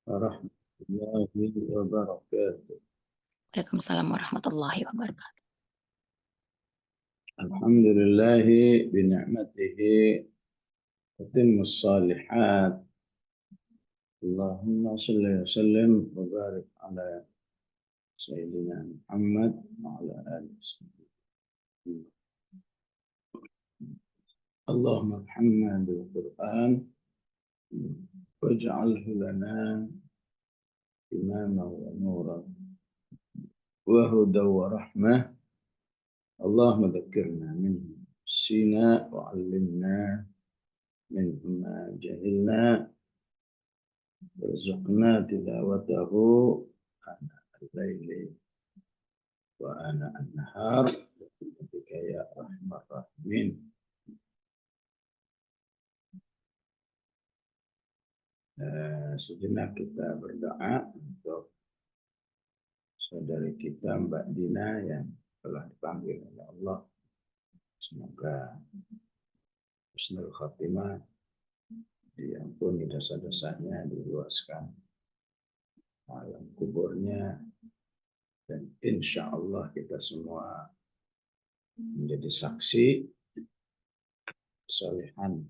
warahmatullahi wabarakatuh. Waalaikumsalam warahmatullahi wabarakatuh. Alhamdulillahi bini'matihi tatimmus salihat. Allahumma salli wa sallim wa barik ala Sayyidina Muhammad wa ala alihi. Allahumma arhamna bil Qur'an waj'alhu lana imama wa nura wa huda wa rahmah. Allahumma dhakkirna minhu sina wa 'allimna minhu ma jahilna warzuqna tilawatahu ana al-laili wa ana an-nahar bika ya arhamar rahimin. Sejenak kita berdoa untuk saudari kita Mbak Dina yang telah dipanggil oleh Allah. Semoga husnul khatimah, diampuni dosa-dosanya, diluaskan alam kuburnya, dan insya Allah kita semua menjadi saksi kesalehan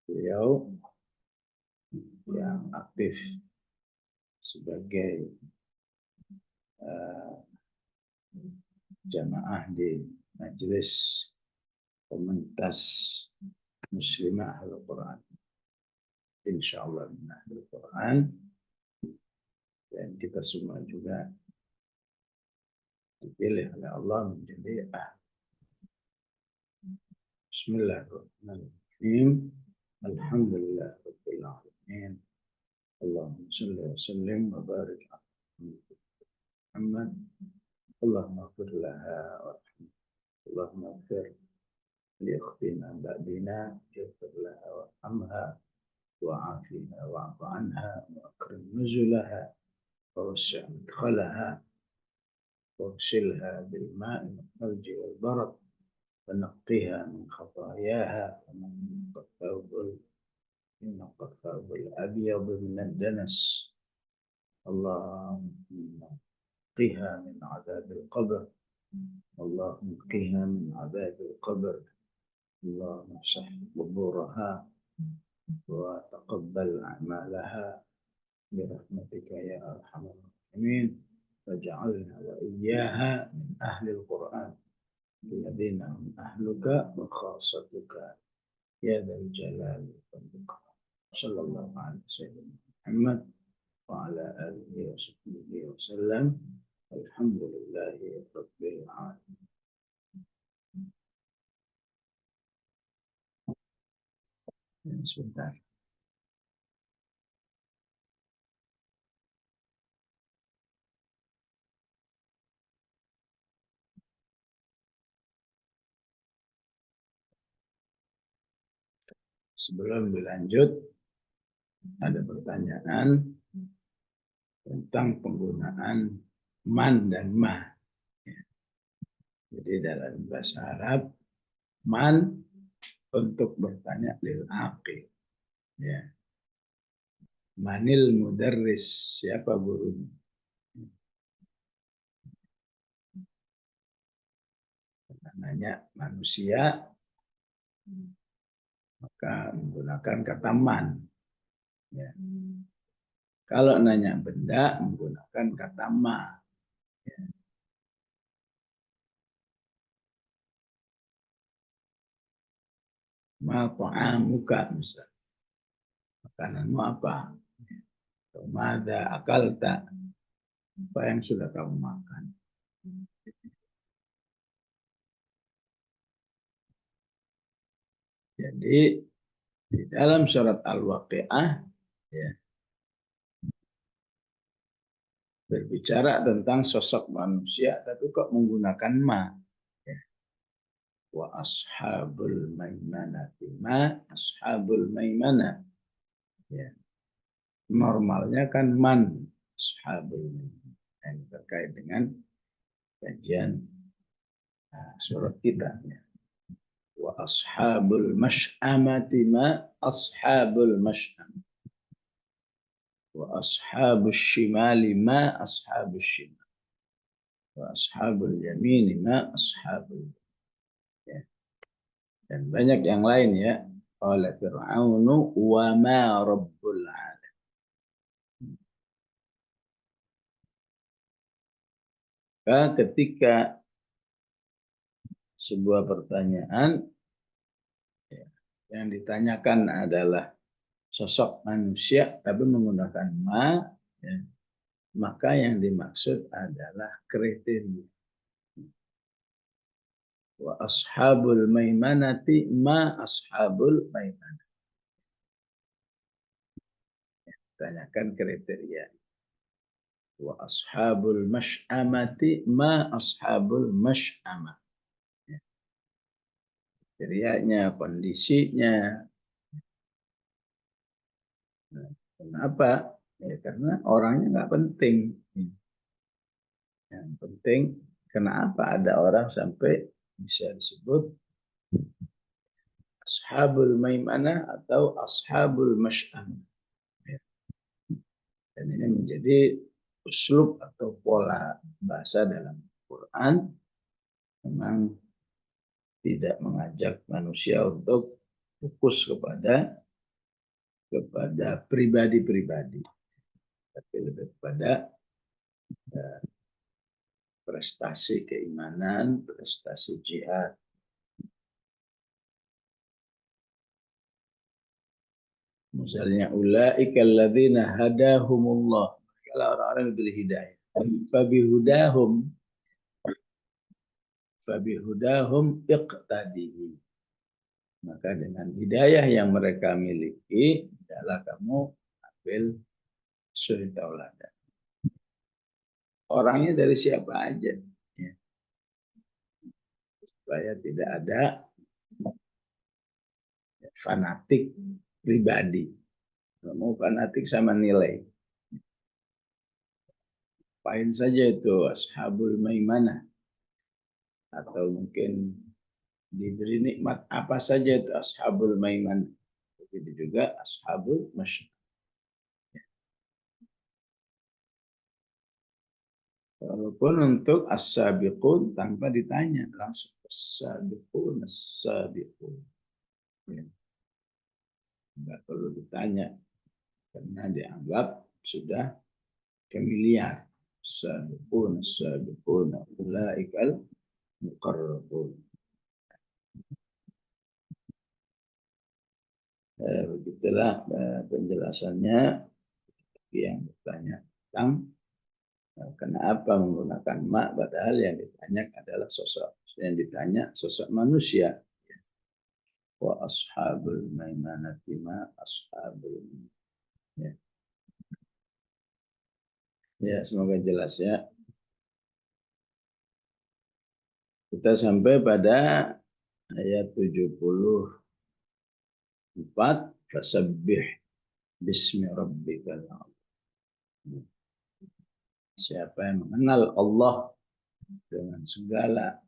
beliau yang aktif sebagai jamaah di majelis komunitas muslimah Al-Quran, insya Allah Al-Quran, dan kita semua juga dipilih oleh Allah menjadi Bismillahirrahmanirrahim. Alhamdulillah Rabbil Alamin. Allahumma salli wa sallim wa barik ala Muhammad. Allahumma ighfir laha warhamha. Allahumma ighfir li ukhtina ba'dina, ighfir laha warhamha wa'afiha wa'fu anha wa akrim nuzulaha wa wasi' mudkhalaha واغسلها بالماء والثلج والبرد ونقها من خطاياها إنك الثوب الأبيض من الدنس. اللهم قها من عذاب القبر. اللهم قها من عذاب القبر. اللهم امسح قبورها وتقبل أعمالها برحمتك يا أرحم الراحمين. فاجعلنا وإياها من أهل القرآن الذين هم أهلك وخاصتك يا ذا الجلال والإكرام. صلى الله على سيدنا محمد وعلى آله وصحبه وسلم. الحمد لله رب العالمين. Sebentar. Sebelum dilanjut, ada pertanyaan tentang penggunaan man dan ma. Jadi dalam bahasa Arab, man untuk bertanya lil aqil. Ya. Manil mudarris, siapa gurunya? Nanya manusia, maka menggunakan kata man. Ya. Kalau nanya benda, menggunakan kata ma. Ya. Ma ta'amuka, misalnya. Makananmu apa? Mada akalta, apa yang sudah kamu makan? Jadi di dalam surat Al-Waqi'ah, ya, berbicara tentang sosok manusia, tapi kok menggunakan ma. Ya. Wa ashabul maimanati ma ashabul maimana. Ya. Normalnya kan man ashabul maimanah, yang terkait dengan kajian surat kita. Ya. Wa ashabul mash'amati ma ashabul mash'am. Wa ashabus shimali ma ashabus shimal. Wa ashabul yamini ma ashabul. Ya. Dan banyak yang lain ya. Qala Fir'aunu wa ma rabbul alamin. Ketika sebuah pertanyaan ya, yang ditanyakan adalah sosok manusia tapi menggunakan ma, ya, maka yang dimaksud adalah kriteria. Wa ashabul maimanati ma ashabul maimanah. Tanyakan kriteria. Wa ashabul mash'amati ma ashabul mash'amah. Kriterianya, kondisinya. Nah, kenapa? Ya, karena orangnya nggak penting. Yang penting, kenapa ada orang sampai bisa disebut ashabul maimanah atau ashabul mash'amah. Dan ini menjadi uslub atau pola bahasa dalam Quran, memang tidak mengajak manusia untuk fokus kepada pribadi-pribadi, tapi lebih kepada prestasi keimanan, prestasi jihad. Misalnya ulaika alladzina hadahumullah, kalau orang-orang yang diberi hidayah. Fabihudahum iqtadihi. Maka dengan hidayah yang mereka miliki, adalah kamu ambil suri tauladan. Orangnya dari siapa aja, ya. Supaya tidak ada fanatik pribadi. Kamu fanatik sama nilai. Apain saja itu ashabul maimanah. Atau mungkin diberi nikmat apa saja itu ashabul maimanah. Begitu juga ashabul masyarakat. Walaupun untuk as-sabiqun tanpa ditanya langsung as-sabiqun as-sabiqun. Ya. Enggak perlu ditanya karena dianggap sudah familiar. Sabiqun as-sabiqun ulaikal muqarrabun. Begitulah penjelasannya yang bertanya tentang kenapa menggunakan ma, padahal yang ditanya adalah sosok. Yang ditanya sosok manusia. Wa ashabul maimanati ma ashabul. Ya. Ya, semoga jelas ya. Kita sampai pada ayat 74. Fasabbih bismi rabbikal a'la. Siapa yang mengenal Allah dengan segala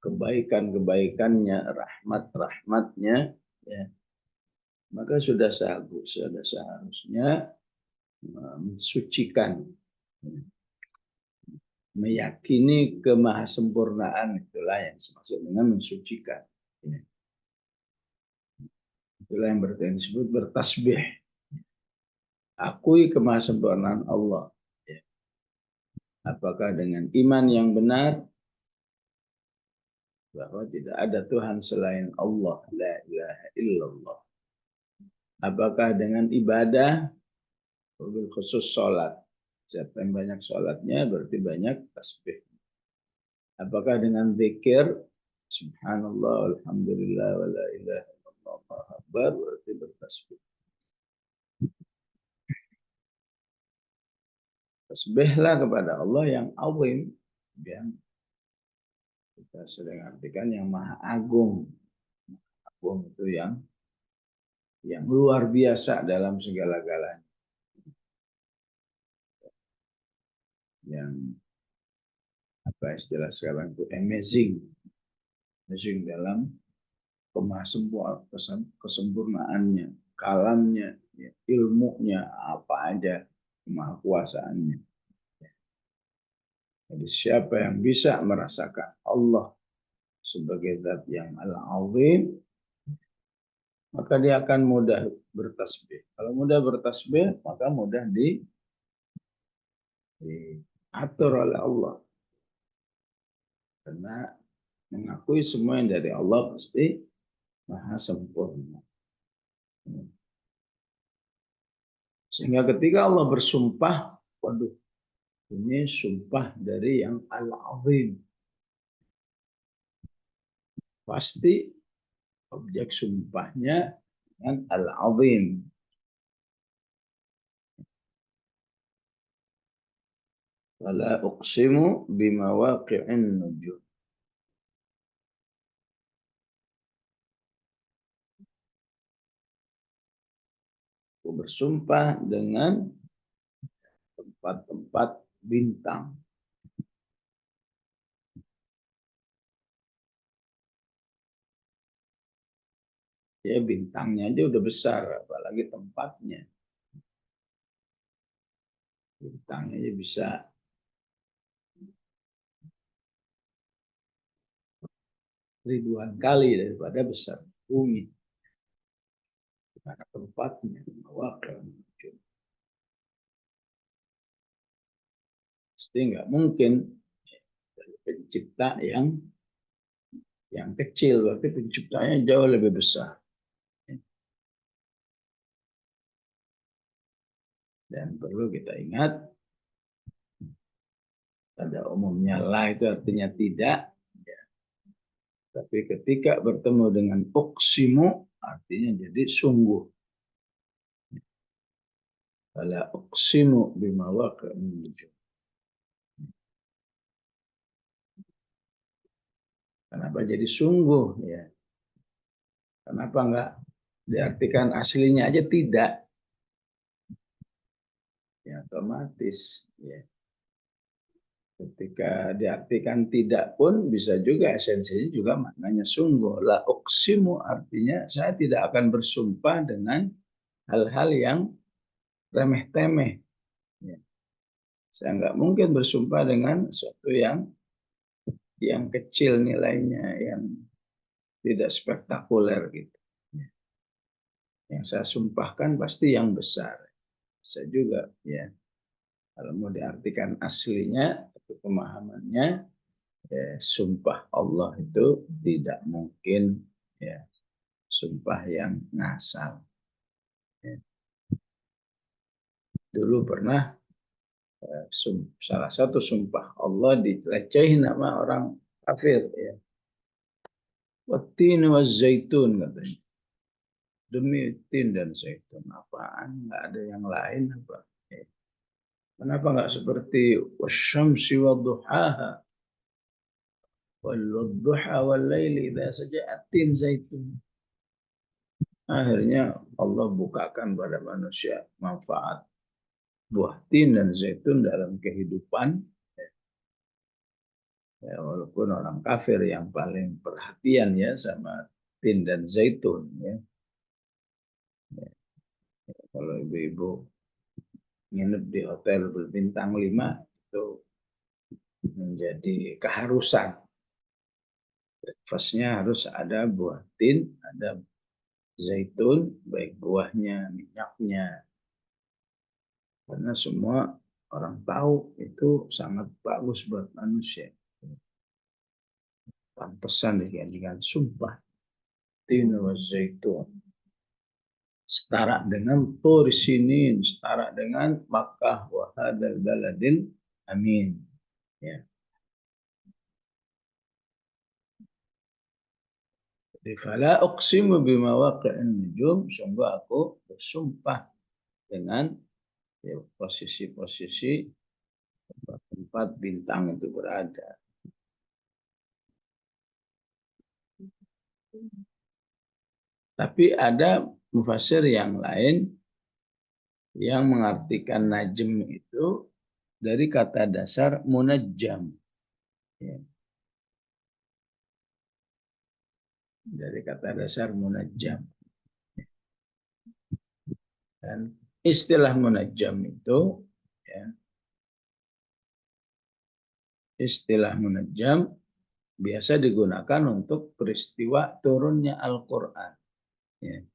kebaikan-kebaikannya, rahmat-rahmatnya, ya, maka sudah seharusnya mensucikan, meyakini kemahasempurnaan, itulah yang dimaksud dengan mensucikan. Ya. Itulah yang disebut bertasbih. Akui kemahasempurnaan Allah. Ya. Apakah dengan iman yang benar bahwa tidak ada Tuhan selain Allah, la ilaha illallah. Apakah dengan ibadah, khusus sholat. Siapa yang banyak sholatnya berarti banyak tasbih. Apakah dengan zikir, subhanallah, alhamdulillah, wa la ilaha illallah, Allahu akbar, berarti bertasbih. Tasbihlah kepada Allah yang azim, yang kita sering artikan yang maha agung. Agung itu yang luar biasa dalam segala-galanya. Yang apa istilah sekarang itu amazing dalam kesempurnaannya, kalamnya, ya, ilmunya apa aja, kemahakuasaannya. Jadi siapa yang bisa merasakan Allah sebagai zat yang al-azim, maka dia akan mudah bertasbih. Kalau mudah bertasbih, maka mudah diatur oleh Allah. Karena mengakui semua yang dari Allah pasti maha sempurna. Sehingga ketika Allah bersumpah, waduh, ini sumpah dari yang al-azim. Pasti objek sumpahnya dengan al-azim. Wala uqsimu bimawaqi'in nujum. Aku bersumpah dengan tempat-tempat bintang. Ya bintangnya aja udah besar, apalagi tempatnya. Bintangnya aja bisa ribuan kali daripada besar bumi. Karena tempatnya, mawaqi'in nujum. Pasti nggak mungkin dari pencipta yang kecil, berarti penciptanya jauh lebih besar. Dan perlu kita ingat, pada umumnya la itu artinya tidak, ya. Tapi ketika bertemu dengan uqsimu, artinya jadi sungguh. Fala uqsimu bimawaqi'in nujum. Kenapa jadi sungguh? Ya, kenapa enggak diartikan aslinya aja tidak? Ya otomatis. Ya. Ketika diartikan tidak pun bisa juga esensinya juga maknanya sungguh. La uqsimu artinya saya tidak akan bersumpah dengan hal-hal yang remeh-temeh. Ya. Saya nggak mungkin bersumpah dengan sesuatu yang kecil nilainya, yang tidak spektakuler gitu. Ya. Yang saya sumpahkan pasti yang besar. Bisa juga ya. Kalau mau diartikan aslinya atau pemahamannya, ya, sumpah Allah itu tidak mungkin ya sumpah yang ngasal. Ya. Dulu pernah salah satu sumpah Allah dilecehin nama orang kafir ya. Wattin wa zaitun katanya. Demi tin dan zaitun, apaan? Nggak ada yang lain apa? Ya. Kenapa nggak seperti wasyamsi wa duhaha wal duha wal laili idza saja'at tin zaitun. Akhirnya Allah bukakan pada manusia manfaat buah tin dan zaitun dalam kehidupan. Ya, walaupun orang kafir yang paling perhatian ya sama tin dan zaitun ya. Ya, kalau ibu-ibu nginep di hotel berbintang 5 itu menjadi keharusan. Breakfastnya harus ada buah tin, ada zaitun, baik buahnya, minyaknya. Karena semua orang tahu itu sangat bagus buat manusia. Pantesan dijadikan sumpah. Tin wa zaitun. Setara dengan tur sinin, setara dengan Makkah wa hadzal baladil amin. Ya. Jadi fala uqsimu bimawaqi'in nujum, sungguh aku bersumpah dengan ya, posisi-posisi tempat bintang itu berada. Tapi ada mufassir yang lain yang mengartikan najm itu dari kata dasar munajjam. Ya. Dari kata dasar munajjam. Dan istilah munajjam itu, ya, istilah munajjam biasa digunakan untuk peristiwa turunnya Al-Quran. Ya.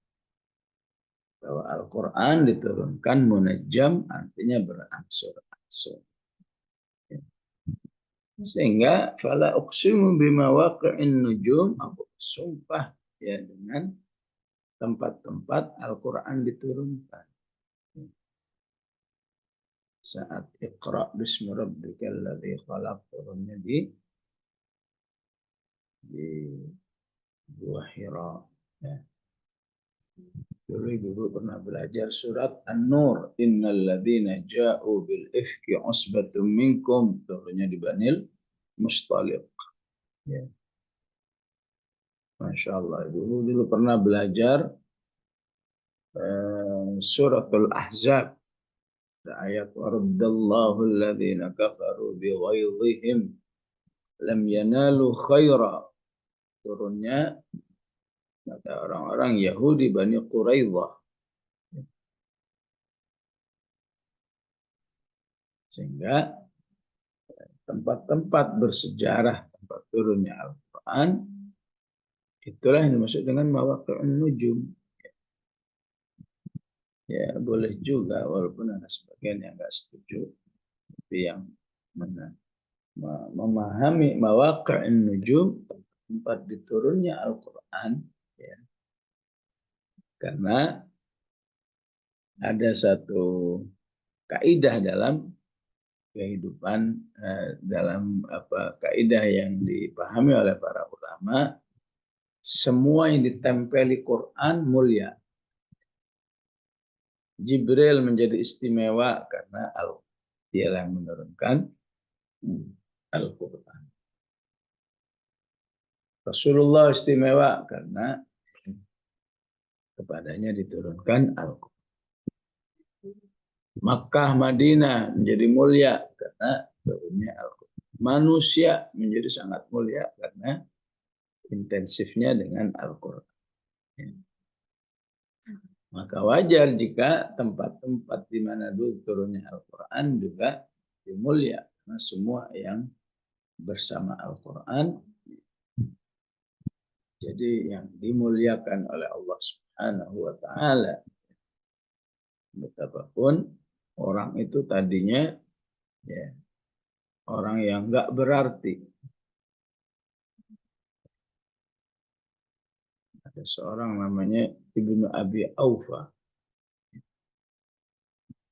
Bahwa Al-Quran diturunkan munajjam artinya berangsur-angsur. Ya. Sehingga fala uqsimu bima waqi'in nujum, aku sumpah ya dengan tempat-tempat Al-Quran diturunkan. Saat Iqra bismi rabbikal ladzi khalaq turunnya di Gua Hira. Ya. Dulu pernah belajar surat An-Nur. Innal ladzina ja'u bil ifki usbatum minkum. Turunnya di Banil Mustaliq. Ya. Masya Allah. Dulu pernah belajar suratul Ahzab. Ayat waraddallahu alladhina kafaru biwaidhihim lam yanalu khaira. Turunnya kata orang-orang Yahudi Bani Quraidah. Sehingga tempat-tempat bersejarah, tempat turunnya Al-Quran, itulah yang dimaksud dengan mawaqi'un nujum. Ya, boleh juga, walaupun ada sebagian yang nggak setuju. Tapi yang memahami mawaqi'un nujum, tempat diturunnya Al-Quran, ya, karena ada satu kaidah dalam kehidupan, dalam kaidah yang dipahami oleh para ulama, semua yang ditempeli Quran mulia. Jibril menjadi istimewa karena dia yang menurunkan Al-Quran. Rasulullah istimewa karena kepadanya diturunkan Al-Quran. Makkah, Madinah menjadi mulia karena turunnya Al-Quran. Manusia menjadi sangat mulia karena intensifnya dengan Al-Quran. Maka wajar jika tempat-tempat di mana dulu turunnya Al-Quran juga dimulia. Karena semua yang bersama Al-Quran jadi yang dimuliakan oleh Allah Subhanahu wa Ta'ala. Betapapun orang itu tadinya ya, orang yang nggak berarti. Ada seorang namanya Ibnu Abi Aufa.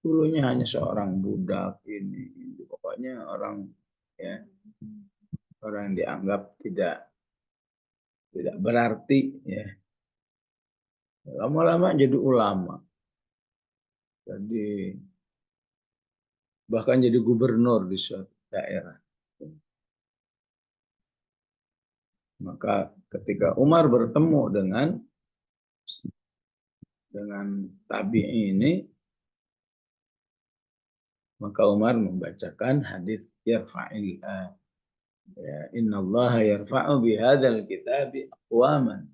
Dulunya hanya seorang budak ini. Pokoknya orang ya, orang yang dianggap tidak berarti ya. Lama-lama jadi ulama. Jadi bahkan jadi gubernur di suatu daerah. Maka ketika Umar bertemu dengan tabi'i ini, maka Umar membacakan hadis yarfa'il ya innallaha yarfa'u bihadzal kitabi aqwaman.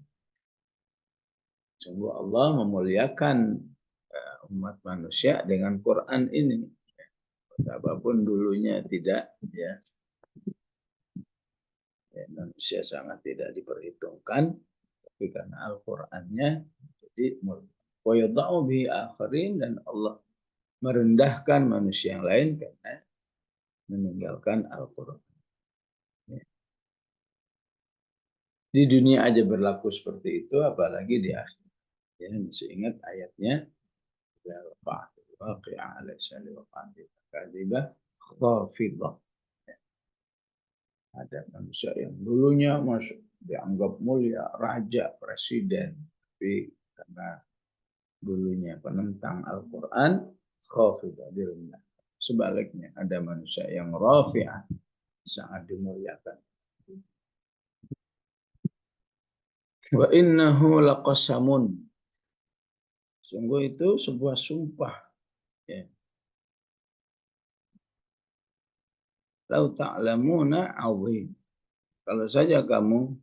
Sungguh Allah memuliakan umat manusia dengan Quran ini. Apapun dulunya tidak ya, manusia sangat tidak diperhitungkan, tapi karena Al-Qur'annya jadi wayadau bihi akharin, dan Allah merendahkan manusia yang lain karena meninggalkan Al-Qur'an. Ya. Di dunia aja berlaku seperti itu, apalagi di akhir. Ya, masih ingat ayatnya waqi'ah alaysa liwaqa'ati kadhibah khafidah. Ada manusia yang dulunya masuk dianggap mulia, raja, presiden, tapi karena dulunya penentang Al-Quran, khafidah, direndah. Sebaliknya ada manusia yang rafi'ah, sangat dimuliakan. Wa innahu laqasamun. Sungguh itu sebuah sumpah. Ya. Lau ta'lamuna azim. Kalau saja kamu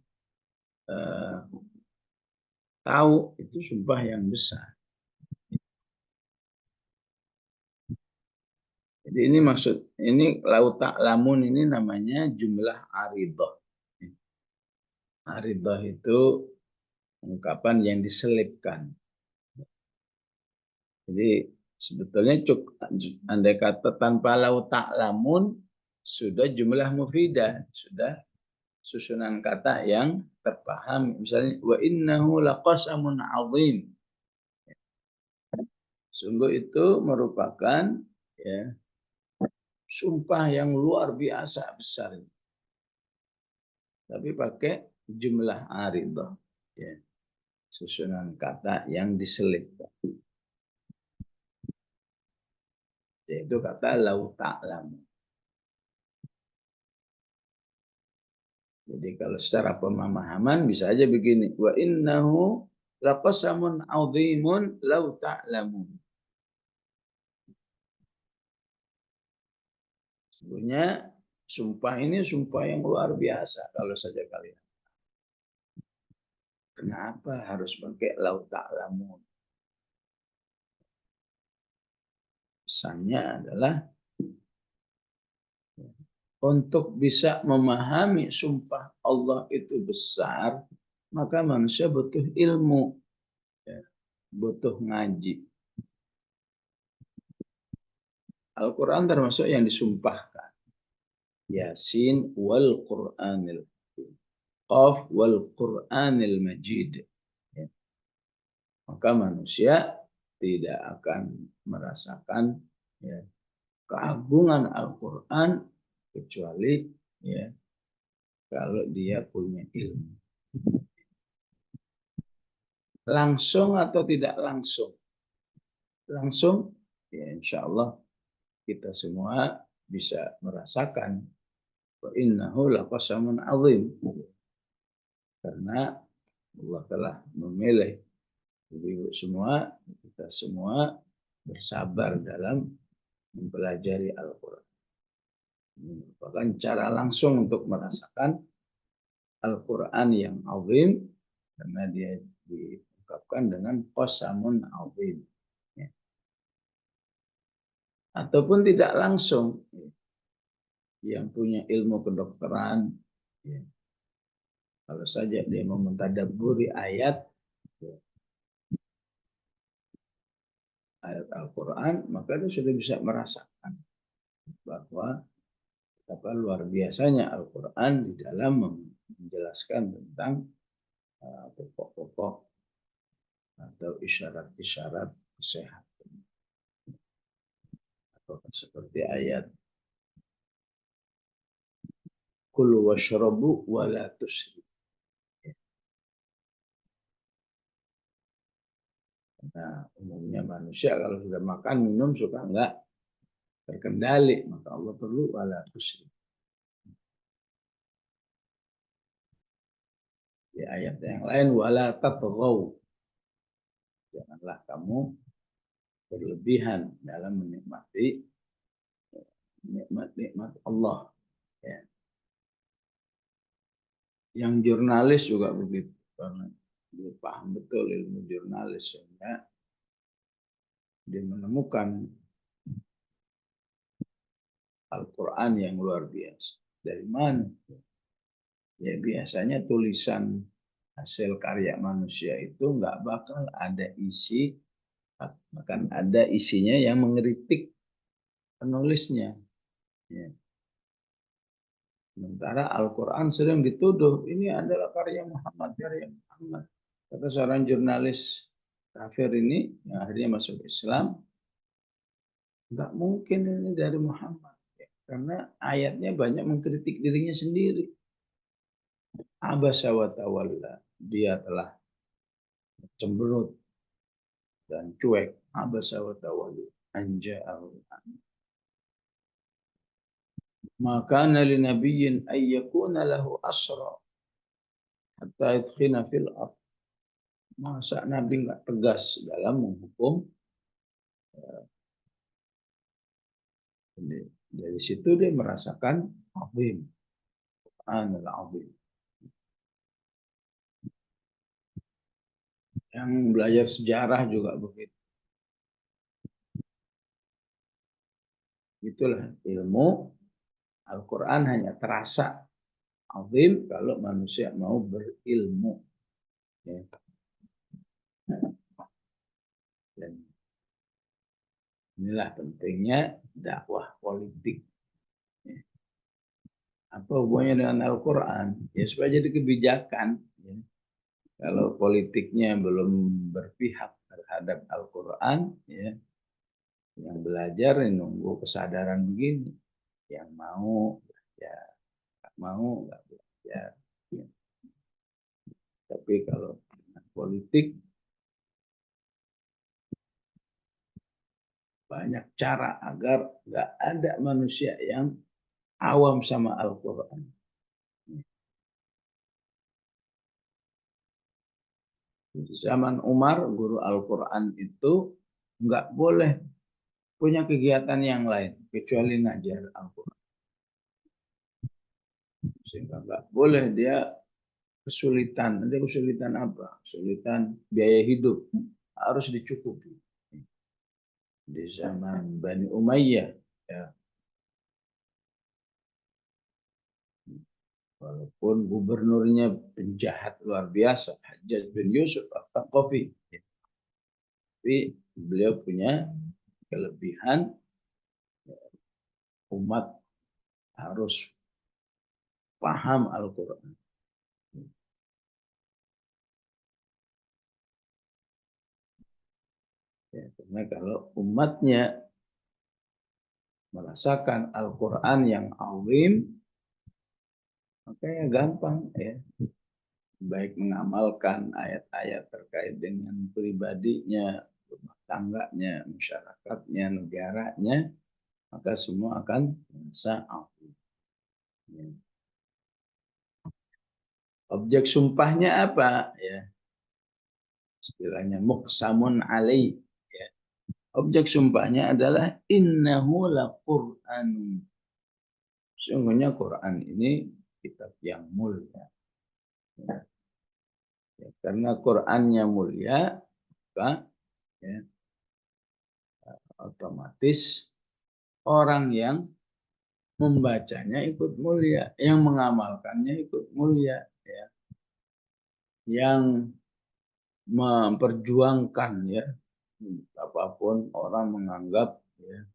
tahu, itu sumpah yang besar. Jadi ini ini lau ta'lamun ini namanya jumlah aridah. Aridah itu ungkapan yang diselipkan. Jadi sebetulnya cukup andai kata tanpa lau ta'lamun sudah jumlah mufidah, sudah susunan kata yang terpaham. Misalnya wa innahu laqasamun 'azim. Sungguh itu merupakan ya sumpah yang luar biasa besar. Tapi pakai jumlah aridah. Ya, susunan kata yang diselipkan. Yaitu kata lau ta'lam. Jadi kalau secara pemahaman bisa aja begini. Wa innahu laqasamun 'azimun lau ta'lamun. Sebenarnya sumpah ini sumpah yang luar biasa kalau saja kalian. Kenapa harus pakai lau ta'lamun? Pesannya adalah untuk bisa memahami sumpah Allah itu besar, maka manusia butuh ilmu, ya, butuh ngaji. Al-Quran termasuk yang disumpahkan. Yasin wal Qur'anil Qaf wal Qur'anil Majid. Ya. Maka manusia tidak akan merasakan ya, keagungan Al-Quran kecuali ya kalau dia punya ilmu. Langsung atau tidak langsung? Langsung, ya insya Allah kita semua bisa merasakan wa innahu laqasamun azim. Karena Allah telah memilih ibu semua, kita semua bersabar dalam mempelajari Al-Quran. Ini merupakan cara langsung untuk merasakan Al-Quran yang azim, karena dia diungkapkan dengan qasamun azim. Ya. Ataupun tidak langsung, yang punya ilmu kedokteran, ya. Kalau saja dia mau mentadabburi ayat, ya, ayat Al-Quran, maka dia sudah bisa merasakan bahwa betapa luar biasanya Al-Quran di dalam menjelaskan tentang pokok-pokok atau isyarat-isyarat kesehatan. Atau seperti ayat kulu washrabu wa la tusrifu. Nah, umumnya manusia kalau sudah makan minum suka enggak terkendali, maka Allah perlu wala tusrifu. Di ayat yang lain wala tatghaw. Janganlah kamu berlebihan dalam menikmati nikmat-nikmat Allah. Ya. Yang jurnalis juga begitu, karena dia paham betul ilmu jurnalis sehingga dia menemukan Al-Quran yang luar biasa. Dari mana? Ya biasanya tulisan hasil karya manusia itu nggak bakal ada isi, akan ada isinya yang mengkritik penulisnya. Ya. Sementara Al-Quran sering dituduh, ini adalah karya Muhammad, karya Muhammad. Kata seorang jurnalis kafir ini, yang akhirnya masuk Islam, nggak mungkin ini dari Muhammad. Ya, karena ayatnya banyak mengkritik dirinya sendiri. Abasa wa tawalla. Dia telah cemberut dan cuek. Abasa wa tawalla. Anja'ahu. Maka nali nabiyyin ayyakuna lahu asra hatta yadkhina fil ard. Masa Nabi nggak tegas dalam menghukum. Dari situ dia merasakan azim. Anil azim. Yang belajar sejarah juga begitu. Itulah ilmu Al-Quran hanya terasa azim kalau manusia mau berilmu. Ya. Dan inilah pentingnya dakwah politik. Ya. Apa hubungannya dengan Al-Quran? Ya supaya jadi kebijakan. Ya. Kalau politiknya belum berpihak terhadap Al-Quran, ya, yang belajar nunggu kesadaran begini. Yang mau, ya mau, nggak belajar. Ya. Tapi kalau politik, banyak cara agar nggak ada manusia yang awam sama Al-Quran. Di zaman Umar, guru Al-Quran itu nggak boleh punya kegiatan yang lain kecuali ngajar Al-Quran. Sehingga nggak boleh dia kesulitan. Ada kesulitan apa? Kesulitan biaya hidup harus dicukupi. Di zaman Bani Umayyah, ya, walaupun gubernurnya penjahat luar biasa, Hajjaj bin Yusuf Al-Thaqafi, tapi beliau punya kelebihan, umat harus paham Al-Quran. Ya, karena kalau umatnya merasakan Al-Quran yang azim, makanya gampang ya, baik mengamalkan ayat-ayat terkait dengan pribadinya, rumah tangganya, masyarakatnya, negaranya, maka semua akan merasa azim. Ya. Objek sumpahnya apa? Ya, istilahnya muqsamun alaih. Ya. Objek sumpahnya adalah innahu laqur'anun. Sungguhnya Quran ini kitab yang mulia. Ya. Ya, karena Qurannya mulia, maka ya, otomatis orang yang membacanya ikut mulia, yang mengamalkannya ikut mulia, ya. Yang memperjuangkan, ya, apapun orang menganggap, ya,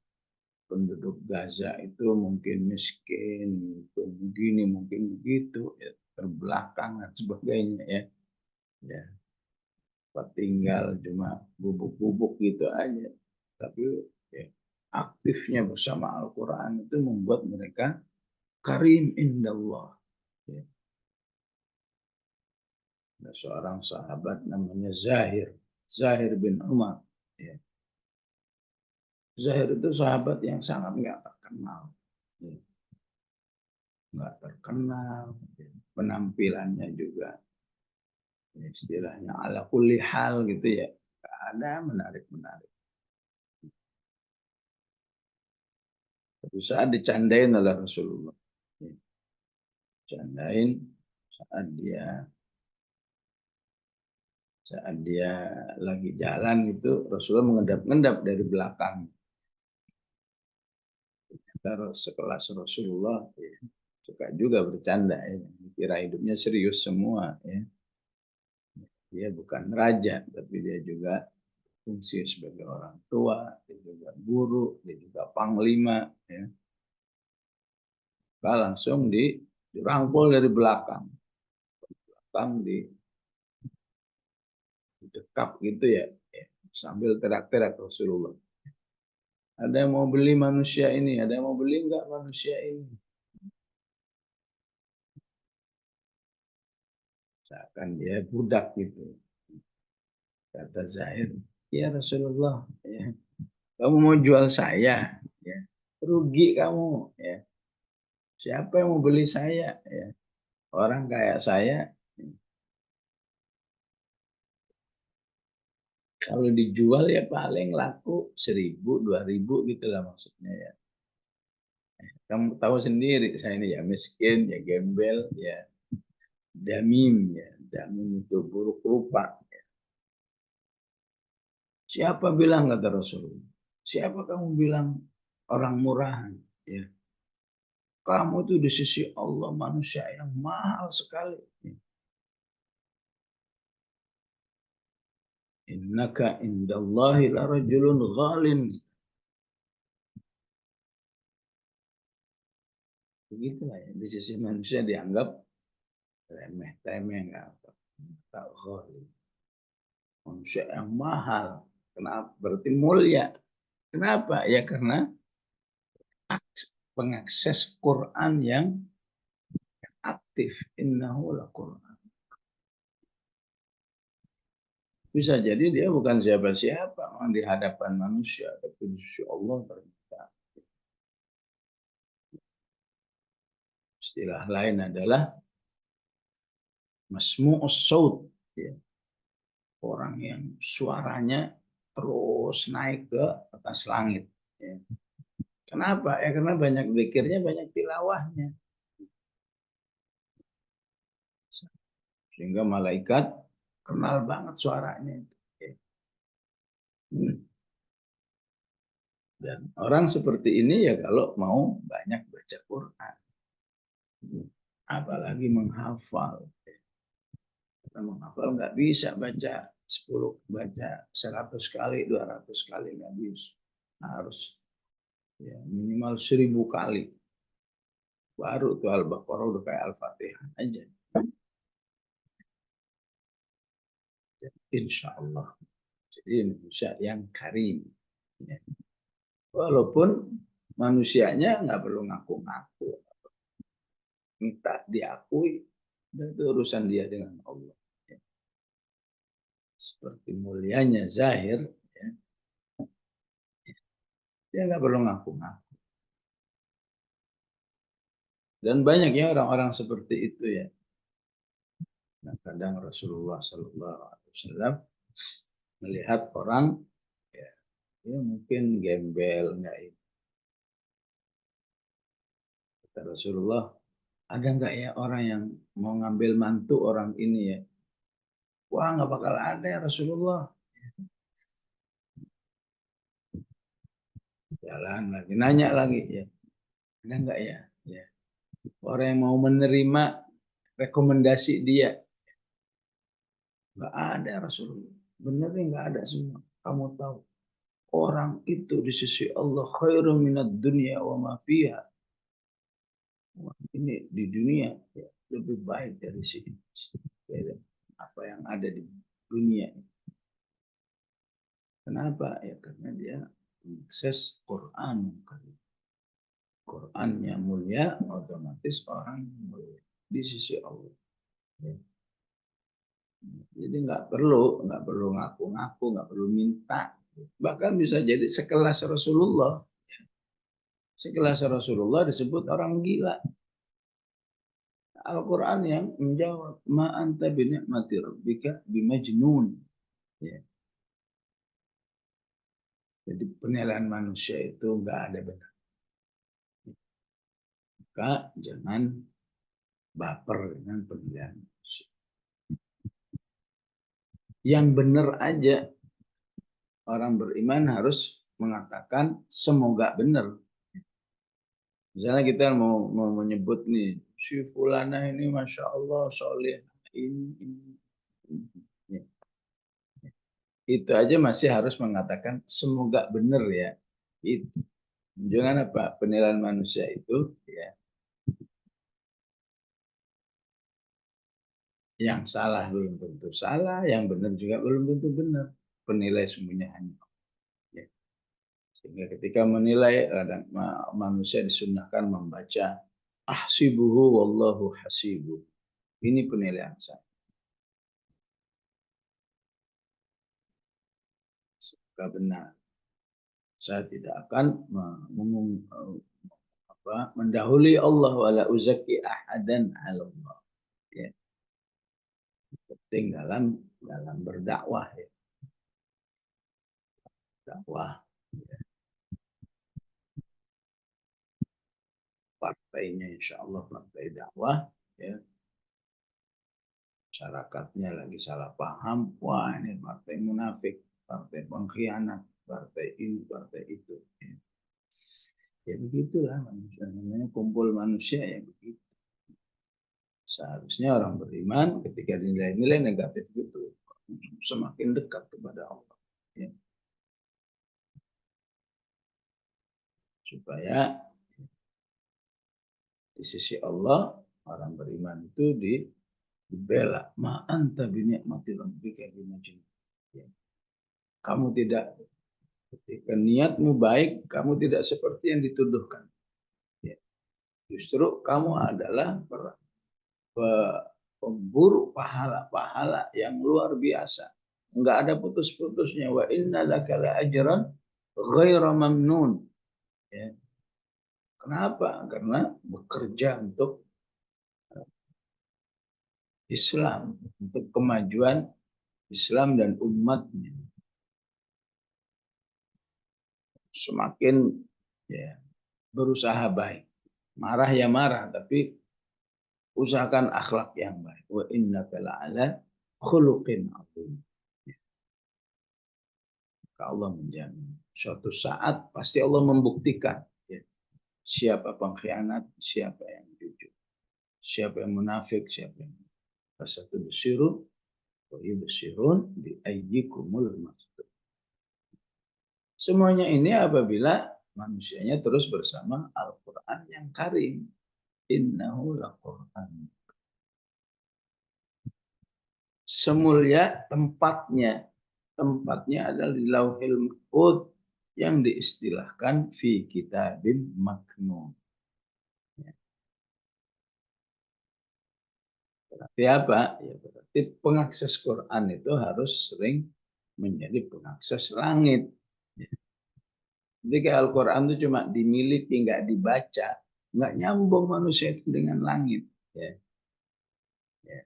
penduduk Gaza itu mungkin miskin, mungkin begini, mungkin begitu, ya, terbelakang dan sebagainya, ya. Ya, tinggal cuma bubuk-bubuk gitu aja. Tapi ya, aktifnya bersama Al-Quran itu membuat mereka karim indallah. Ya. Ada seorang sahabat namanya Zahir, Zahir bin Umar. Ya. Zahir itu sahabat yang sangat nggak terkenal. Ya. Nggak terkenal. Ya. Penampilannya juga ya, istilahnya ala kulli hal gitu ya. Nggak ada menarik-menarik. Tapi saat dicandain oleh Rasulullah. Ya. Candain saat dia lagi jalan itu Rasulullah mengendap-endap dari belakang. Terus sekelas Rasulullah ya, suka juga bercanda ya. Kira hidupnya serius semua ya. Dia bukan raja tapi dia juga fungsi sebagai orang tua, dia juga guru, dia juga panglima ya. Maka langsung dirangkul dari belakang. Belakang dekap gitu ya, ya. Sambil teriak-teriak Rasulullah. Ada yang mau beli manusia ini, ada yang mau beli enggak manusia ini. Seakan dia budak gitu. Kata Zahir, ya Rasulullah, ya, kamu mau jual saya, ya, rugi kamu, ya. Siapa yang mau beli saya, ya? Orang kayak saya, ya, kalau dijual ya paling laku 1.000, 2.000 gitu lah maksudnya ya. Kamu tahu sendiri, saya ini ya miskin, ya gembel, ya damim, ya damim itu buruk rupa. Siapa bilang kata Rasulullah? Siapa kamu bilang orang murahan. Ya. Kamu itu di sisi Allah manusia yang mahal sekali. Innaka indallahi la rajulun ghalin. Begitulah ya. Di sisi manusia dianggap remeh-temeh, nggak apa. Tak ghalin. Manusia yang mahal. Kenapa? Berarti mulia. Kenapa? Ya karena pengakses Quran yang aktif. Innahu la Quran. Bisa jadi dia bukan siapa-siapa di hadapan manusia, tapi di sisi Allah ternyata. Istilah lain adalah masmu'us saut, ya. Orang yang suaranya terus naik ke atas langit. Ya. Kenapa? Ya karena banyak zikirnya, banyak tilawahnya. Sehingga malaikat kenal banget suaranya itu. Ya. Dan orang seperti ini ya kalau mau banyak baca Quran. Apalagi menghafal. Kita menghafal nggak bisa baca 10, baca 100 kali, 200 kali nggak bisa. Harus ya, minimal 1000 kali. Baru tuh Al-Baqarah udah kayak Al-Fatihah aja. Insya Allah. Jadi Indonesia yang karim. Ya. Walaupun manusianya nggak perlu ngaku-ngaku. Minta diakui. Dan itu urusan dia dengan Allah. Ya. Seperti mulianya Zahir. Ya. Dia nggak perlu ngaku-ngaku. Dan banyaknya orang-orang seperti itu ya. Nah, kadang Rasulullah SAW melihat orang ya, ya mungkin gembel nggak itu. Kata Rasulullah, ada nggak ya orang yang mau ngambil mantu orang ini ya? Wah, nggak bakal ada ya Rasulullah. Jalan lagi, nanya lagi ya. Ada nggak ya? Ya. Orang yang mau menerima rekomendasi dia. Nggak ada Rasulullah. Bener nih nggak ada semua. Kamu tahu. Orang itu di sisi Allah khairu minad dunya wa ma fiha. Ini di dunia ya, lebih baik dari sini. Apa yang ada di dunia. Kenapa? Ya karena dia mengakses Quran. Qurannya mulia, otomatis orang mulia di sisi Allah. Ya. Jadi nggak perlu ngaku-ngaku, nggak perlu minta. Bahkan bisa jadi sekelas Rasulullah. Sekelas Rasulullah disebut orang gila. Al-Quran yang menjawab ma anta bi ni'mati rabbika bimajnun. Ya. Jadi penilaian manusia itu nggak ada benar. Maka jangan baper dengan penilaian manusia. Yang benar aja orang beriman harus mengatakan semoga benar. Misalnya kita mau menyebut nih si fulana ini masya Allah soleh ini. Ya. Itu aja masih harus mengatakan semoga benar ya. Itu. Jangan apa penilaian manusia itu ya yang salah belum tentu salah, yang benar juga belum tentu benar. Penilai semuanya hanya ya. Sehingga ketika menilai kadang manusia disunahkan membaca ahsibuhu wallahu hasibuh. Ini penilaian saya. Semoga benar. Saya tidak akan mendahului Allah wala uzaki ahadan ala Allah. Ya. Penting dalam berdakwah ya. Dakwah ya. Partainya insya Allah partai dakwah ya. Masyarakatnya lagi salah paham, wah ini partai munafik, partai pengkhianat, partai ini, partai itu. Ya. Ya begitulah manusia, namanya kumpul manusia ya begitu. Seharusnya orang beriman ketika nilai-nilai negatif itu semakin dekat kepada Allah. Ya. Supaya di sisi Allah orang beriman itu dibela. Ma anta bi ni'mati rabbika bimajnun. Ya. Kamu tidak, ketika niatmu baik, kamu tidak seperti yang dituduhkan. Ya. Justru kamu adalah pemburu pahala-pahala yang luar biasa. Enggak ada putus-putusnya. Wa inna laka la ajran ghaira mamnun. Ya. Kenapa? Karena bekerja untuk Islam, untuk kemajuan Islam dan umatnya. Semakin ya, berusaha baik. Marah ya marah, tapi usahakan akhlak yang baik. Wa innaka la'ala khuluqin adzim. Allah menjamin. Suatu saat pasti Allah membuktikan ya, siapa pengkhianat, siapa yang jujur, siapa yang munafik, siapa yang fasatu besiru, wa yubsirun bi ayyikumul maktub. Semuanya ini apabila manusianya terus bersama Al-Quran yang karim. Innahu laqur'an. Semulia tempatnya. Tempatnya adalah di Lauhil Mahfuz yang diistilahkan fi kitabim maknun. Berarti apa? Ya berarti pengakses Quran itu harus sering menjadi pengakses langit. Jadi Al-Quran itu cuma dimiliki, nggak dibaca, nggak nyambung manusia itu dengan langit. Ya. Ya.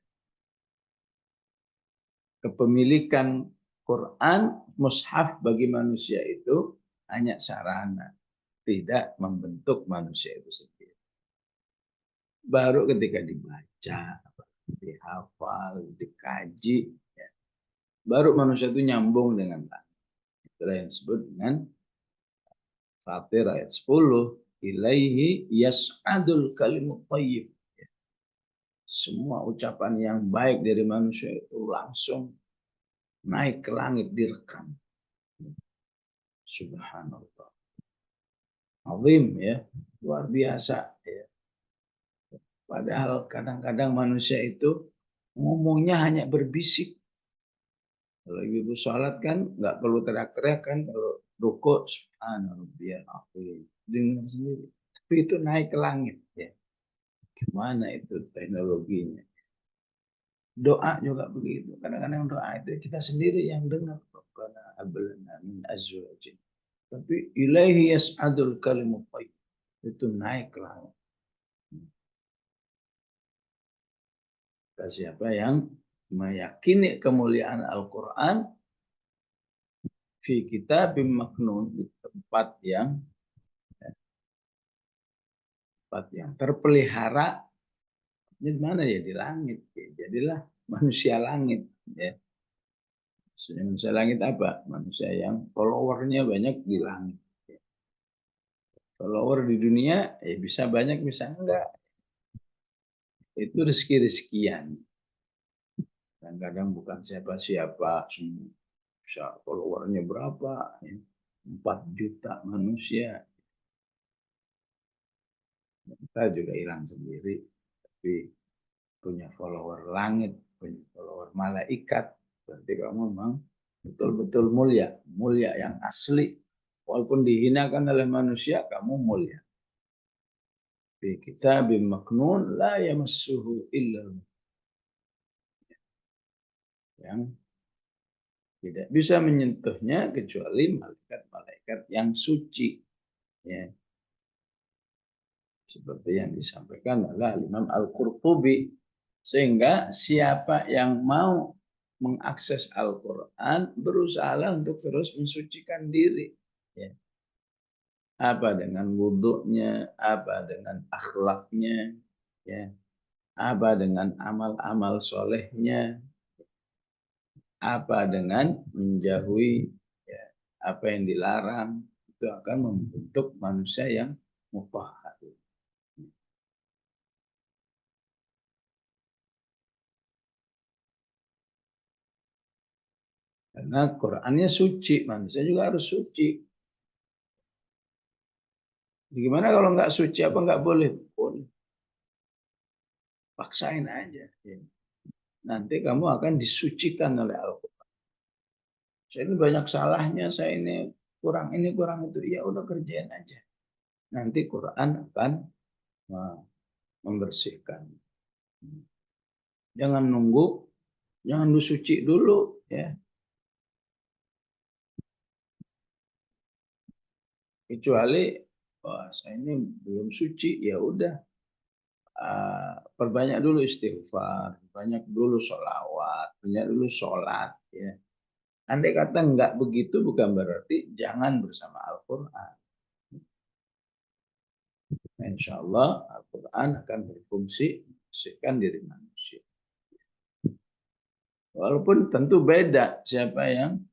Kepemilikan Quran, mushaf bagi manusia itu hanya sarana, tidak membentuk manusia itu sendiri. Baru ketika dibaca, dihafal, dikaji, ya, baru manusia itu nyambung dengan langit. Itulah yang disebut dengan Fatir ayat 10, ilaihi yas'adul kalimut thayyib. Semua ucapan yang baik dari manusia itu langsung naik ke langit, direkam. Subhanallah. Azim ya, luar biasa ya. Padahal kadang-kadang manusia itu ngomongnya hanya berbisik. Kalau ibu sholat kan nggak perlu teriak-teriak kan, kalau rukuk subhanallah azim, dengar sendiri. Tapi itu naik ke langit ya. Gimana itu teknologinya? Doa juga begitu. Kadang-kadang doa itu kita sendiri yang dengar. Rabbana hablana min azwajin. Tapi ilaihi yas'adul kalimut thayyib. Itu naik ke langit. Siapa yang meyakini kemuliaan Al-Quran fi kitabim maknun, di tempat yang terpelihara. Ini mana ya? Di langit. Ya, jadilah manusia langit. Ya. Manusia langit apa? Manusia yang followernya banyak di langit. Ya. Follower di dunia ya bisa banyak, bisa enggak. Itu rezeki-rezekian. Kadang-kadang bukan siapa-siapa, bisa followernya berapa, ya. 4 juta manusia. Kita juga hilang sendiri, tapi punya follower langit, punya follower malaikat, berarti kamu memang betul-betul mulia, mulia yang asli. Walaupun dihinakan oleh manusia, kamu mulia. Fi kitabim maknun la yamassuhu illa yang tidak bisa menyentuhnya kecuali malaikat-malaikat yang suci. Ya. Seperti yang disampaikan oleh Imam Al-Qurtubi. Sehingga siapa yang mau mengakses Al-Quran berusahalah untuk terus mensucikan diri. Ya. Apa dengan wudhunya, apa dengan akhlaknya, ya. Apa dengan amal-amal solehnya, apa dengan menjauhi ya, apa yang dilarang, itu akan membentuk manusia yang mutahhar. Karena Qur'annya suci, manusia juga harus suci. Gimana kalau nggak suci apa nggak boleh? Boleh. Paksain aja. Nanti kamu akan disucikan oleh Al-Quran. Saya ini banyak salahnya, saya ini kurang itu. Ya udah kerjain aja. Nanti Quran akan membersihkan. Jangan nunggu, jangan lu suci dulu ya. Kecuali wah, saya ini belum suci, ya udah perbanyak dulu istighfar, banyak dulu sholawat, banyak dulu sholat ya. Andai kata enggak begitu bukan berarti jangan bersama Al-Quran. Insya Allah Al-Quran akan berfungsi membersihkan diri manusia. Walaupun tentu beda siapa yang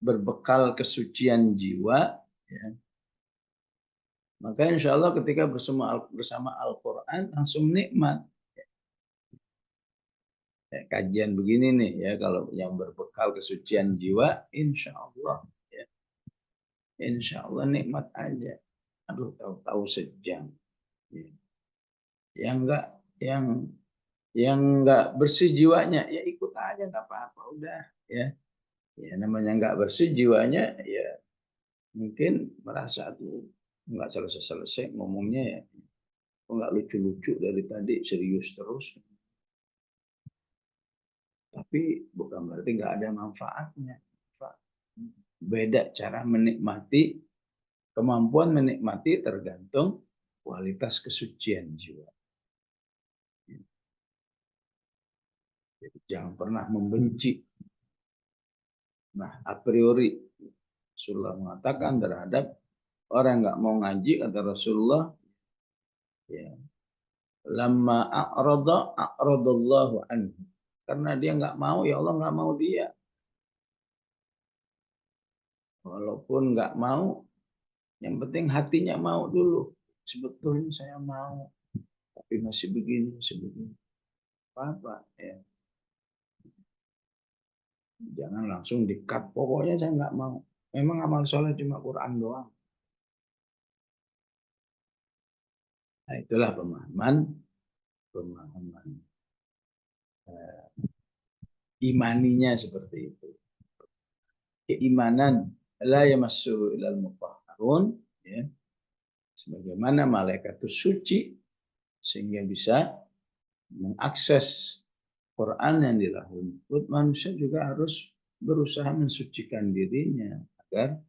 berbekal kesucian jiwa, ya. Maka insya Allah ketika bersama Al-Quran langsung nikmat. Ya, kajian begini nih ya, kalau yang berbekal kesucian jiwa, insya Allah ya, insya Allah nikmat aja. Aduh, tahu-tahu sejam. Ya. Yang enggak, yang enggak bersih jiwanya ya ikut aja nggak apa-apa udah ya. Ya namanya nggak bersih jiwanya ya mungkin merasa tuh nggak selesai-selesai ngomongnya ya. Kok nggak lucu-lucu dari tadi serius terus. Tapi bukan berarti nggak ada manfaatnya. Beda cara menikmati, kemampuan menikmati tergantung kualitas kesucian jiwa. Jadi jangan pernah membenci. Nah, a priori Rasulullah mengatakan terhadap orang yang nggak mau ngaji, kata Rasulullah, ya, lamma a'radallahu anhu. Karena dia nggak mau, ya Allah nggak mau dia. Walaupun nggak mau, yang penting hatinya mau dulu. Sebetulnya saya mau, tapi masih begini, apa ya. Jangan langsung di-cut. Pokoknya saya nggak mau. Memang amal soleh cuma Quran doang. Nah itulah pemahaman imaninya seperti itu. Keimanan la yamassu ilal mutahharun, ya. Sebagaimana malaikat itu suci sehingga bisa mengakses Quran yang di lahul mahfuz, manusia juga harus berusaha mensucikan dirinya agar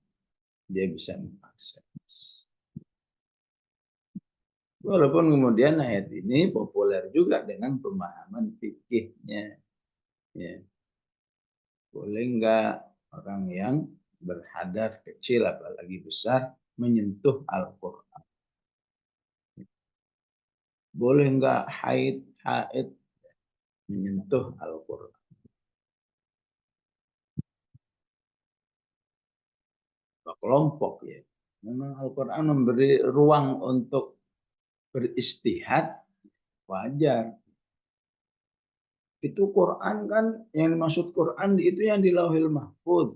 dia bisa mengakses. Walaupun kemudian ayat ini populer juga dengan pemahaman fikihnya. Ya. Boleh enggak orang yang berhadas kecil apalagi besar menyentuh Al-Quran? Boleh enggak haid menyentuh Al-Quran? Kelompok ya. Memang Al-Quran memberi ruang untuk beristihad, wajar. Itu Quran kan, yang dimaksud Quran itu yang di Lauhil Mahfuz.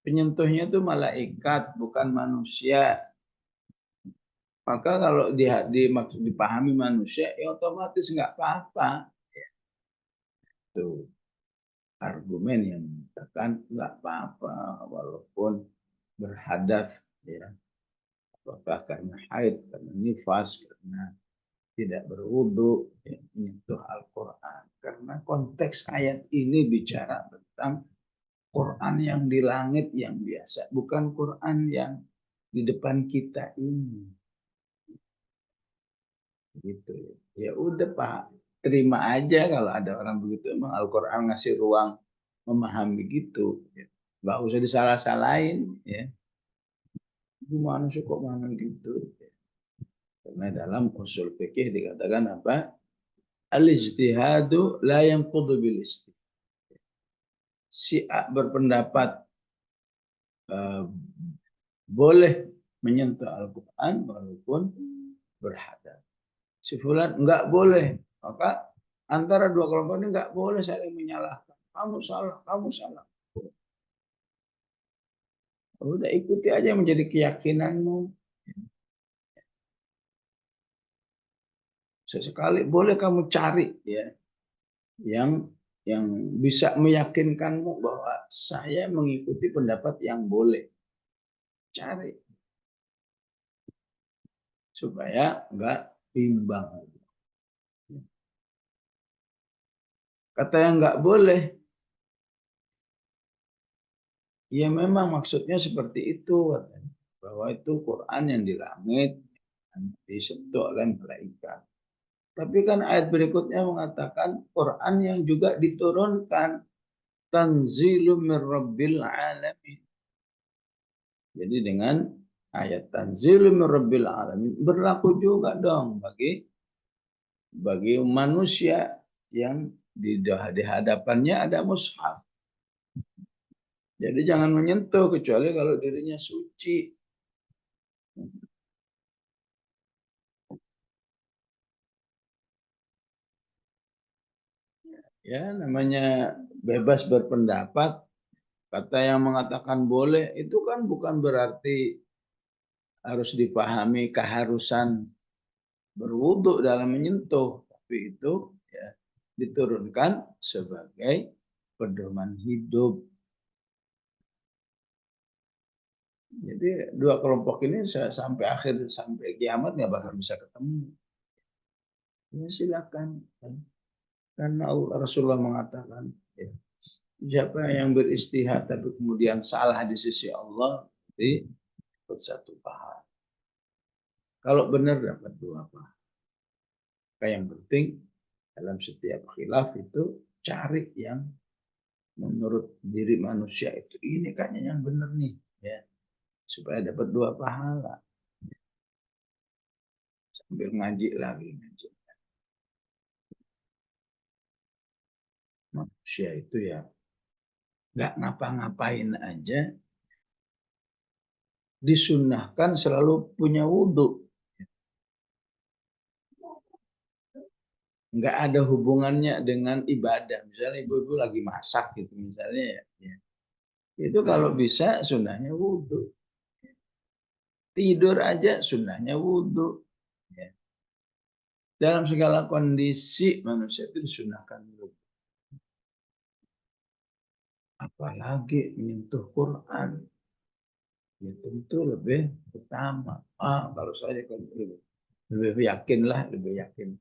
Penyentuhnya itu malaikat, bukan manusia. Maka kalau dipahami manusia, ya otomatis nggak apa-apa. Itu argumen yang mengatakan nggak apa-apa walaupun berhadas, ya. Apakah karena haid, karena nifas, karena tidak berwudu, ya, menyentuh Al-Quran. Karena konteks ayat ini bicara tentang Quran yang di langit yang biasa, bukan Quran yang di depan kita ini. Gitu. Ya udah Pak, terima aja kalau ada orang begitu. Emang Al-Quran ngasih ruang memahami gitu. Nggak usah disalah-salahin. Ya. Gimana sih kok ngomong gitu? Karena dalam usul fikih dikatakan apa? Al-ijtihadu la yanqudu bil ijtihad. Si A berpendapat boleh menyentuh Al-Quran walaupun berhadap. Si fulan enggak boleh, maka antara dua kelompok ini enggak boleh saling menyalahkan. Kamu salah, kamu salah. Udah ikuti aja menjadi keyakinanmu. Sesekali boleh kamu cari ya yang bisa meyakinkanmu bahwa saya mengikuti pendapat yang boleh. Cari supaya enggak bimbang. Kata yang enggak boleh, ya memang maksudnya seperti itu, bahwa itu Quran yang di langit disentuh oleh malaikat. Tapi kan ayat berikutnya mengatakan Quran yang juga diturunkan tanzilum mir rabbil alamin. Jadi dengan ayat tanzilum mir rabbil alamin berlaku juga dong bagi manusia yang di hadapannya ada mushaf. Jadi jangan menyentuh kecuali kalau dirinya suci. Ya, namanya bebas berpendapat. Kata yang mengatakan boleh itu kan bukan berarti harus dipahami keharusan berwudhu dalam menyentuh, tapi itu ya diturunkan sebagai pedoman hidup. Jadi dua kelompok ini sampai kiamat nggak bakal bisa ketemu. Ya silakan. Karena Rasulullah mengatakan, ya, siapa yang beristihad tapi kemudian salah di sisi Allah, berarti dapat satu pahala. Kalau benar dapat dua pahala. Yang penting dalam setiap khilaf itu cari yang menurut diri manusia itu ini kayaknya yang benar nih, ya, supaya dapat dua pahala. Sambil ngaji lagi ngaji. Manusia itu ya nggak ngapa-ngapain aja disunnahkan selalu punya wudhu. Nggak ada hubungannya dengan ibadah. Misalnya ibu-ibu lagi masak gitu misalnya ya. Itu kalau bisa sunnahnya wudhu. Tidur aja sunnahnya wudhu. Ya. Dalam segala kondisi manusia itu disunahkan wudhu. Apalagi menyentuh Quran. Ya tentu lebih utama. Kalau saya lebih yakinlah, lebih yakin.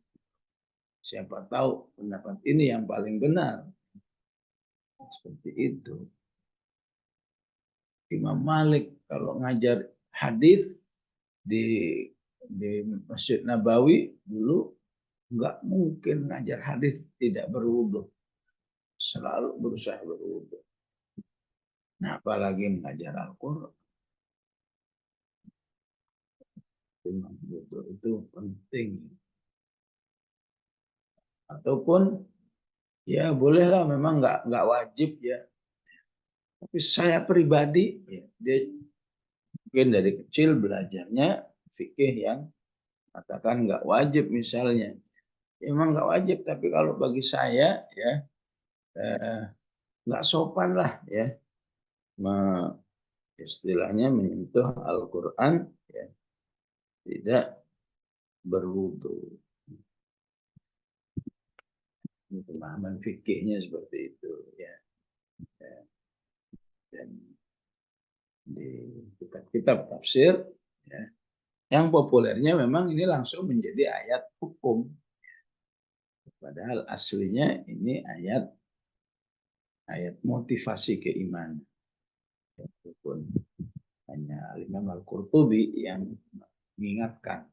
Siapa tahu pendapat ini yang paling benar. Seperti itu. Imam Malik kalau ngajar hadis di Masjid Nabawi dulu nggak mungkin ngajar hadis tidak berwudu. Selalu berusaha berwudu. Nah, apalagi mengajar Al-Quran. Wudu itu penting. Ataupun ya bolehlah memang nggak wajib ya. Tapi saya pribadi ya, dia mungkin dari kecil belajarnya fikih yang katakan nggak wajib misalnya. Emang nggak wajib, tapi kalau bagi saya ya nggak sopan lah ya istilahnya menyentuh Al-Quran ya, tidak berwudu. Pemahaman fikihnya seperti itu ya. Dan di kitab-kitab tafsir ya, yang populernya memang ini langsung menjadi ayat hukum. Padahal aslinya ini ayat motivasi keimanan. Walaupun hanya Imam Al-Qurtubi yang mengingatkan.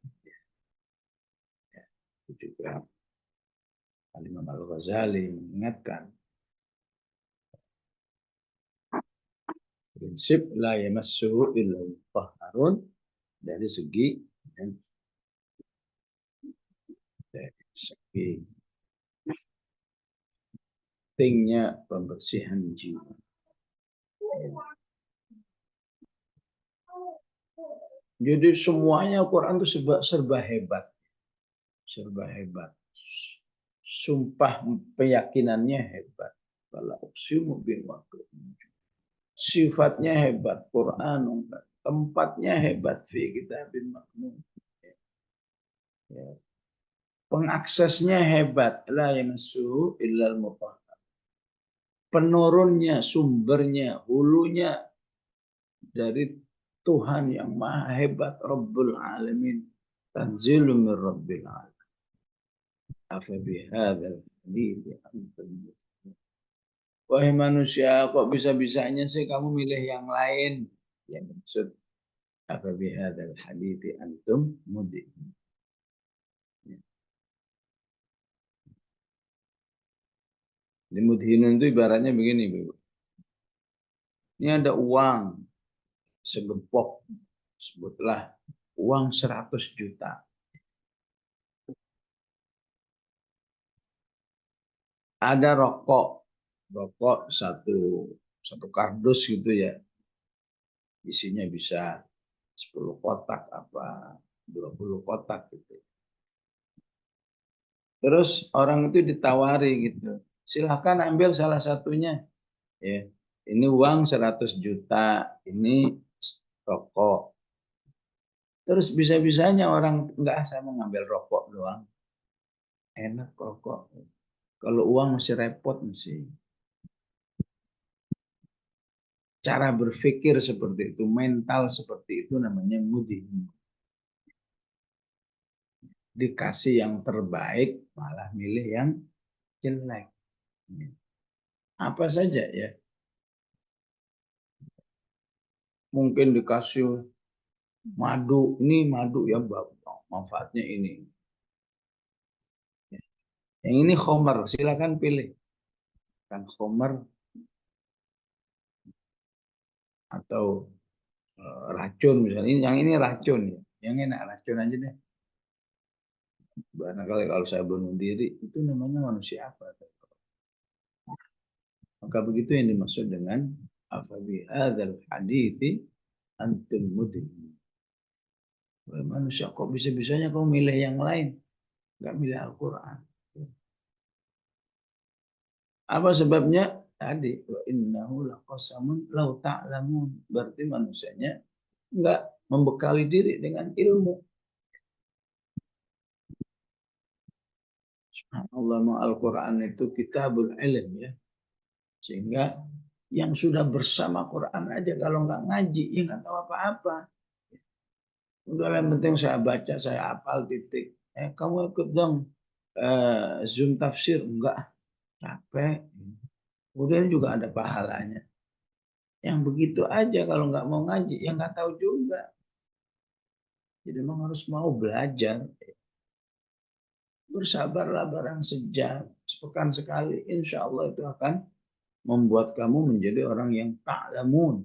Ya, itu juga Imam Al-Ghazali mengingatkan prinsip la yamassuhu illa mutahharun dari segi pentingnya pembersihan jiwa. Jadi semuanya Al-Quran itu serba hebat. Serba hebat. Sumpah keyakinannya hebat. Kalau uksimu bil waqi. Sifatnya hebat. Quran. Tempatnya hebat. Fi kitabin maknun. Ya. Pengaksesnya hebat. La yamassuhu illal mutahhar. Penurunnya, sumbernya, hulunya dari Tuhan yang maha hebat. Rabbul Alamin. Tanzilun min Rabbil Alamin. Afabihadzal hadithi antum mudhi'un. Wahai manusia, kok bisa-bisanya sih kamu milih yang lain? Ya maksud afabihadzal hadithi antum mudhi'un. Di mudhinun itu ibaratnya begini, Bu. Ini ada uang segepok, sebutlah uang 100 juta. Ada rokok satu kardus gitu ya. Isinya bisa 10 kotak apa 20 kotak gitu. Terus orang itu ditawari gitu. Silahkan ambil salah satunya. Ya. Ini uang 100 juta, ini rokok. Terus bisa-bisanya orang enggak saya mau ngambil rokok doang. Enak rokok. Kalau uang masih repot mesti. Cara berpikir seperti itu, mental seperti itu namanya mudhi. Dikasih yang terbaik malah milih yang jelek. Apa saja ya. Mungkin dikasih madu, ini madu ya manfaatnya ini. Yang ini khomer, silakan pilih. Kan khomer atau racun misalnya. Yang ini racun ya. Yang enak racun aja deh. Barangkali kalau saya bunuh diri itu namanya manusia apa? Maka begitu yang dimaksud dengan afabi hadzal hadithi antum mudhi'un. Manusia kok bisa-bisanya kau milih yang lain, nggak milih Al-Quran. Apa sebabnya? Tadi wa innahu laqasamun law ta'lamun. Berarti manusianya nggak membekali diri dengan ilmu. Subhanallah, Al-Quran itu kitabul ilm ya. Sehingga yang sudah bersama Quran aja kalau nggak ngaji, ya nggak tahu apa-apa. Udah yang penting saya baca, saya hafal titik. Kamu ikut dong Zoom tafsir. Enggak, capek. Kemudian juga ada pahalanya. Yang begitu aja kalau nggak mau ngaji, ya nggak tahu juga. Jadi memang harus mau belajar. Bersabarlah barang sejam, sepekan sekali. Insya Allah itu akan membuat kamu menjadi orang yang ta'lamun.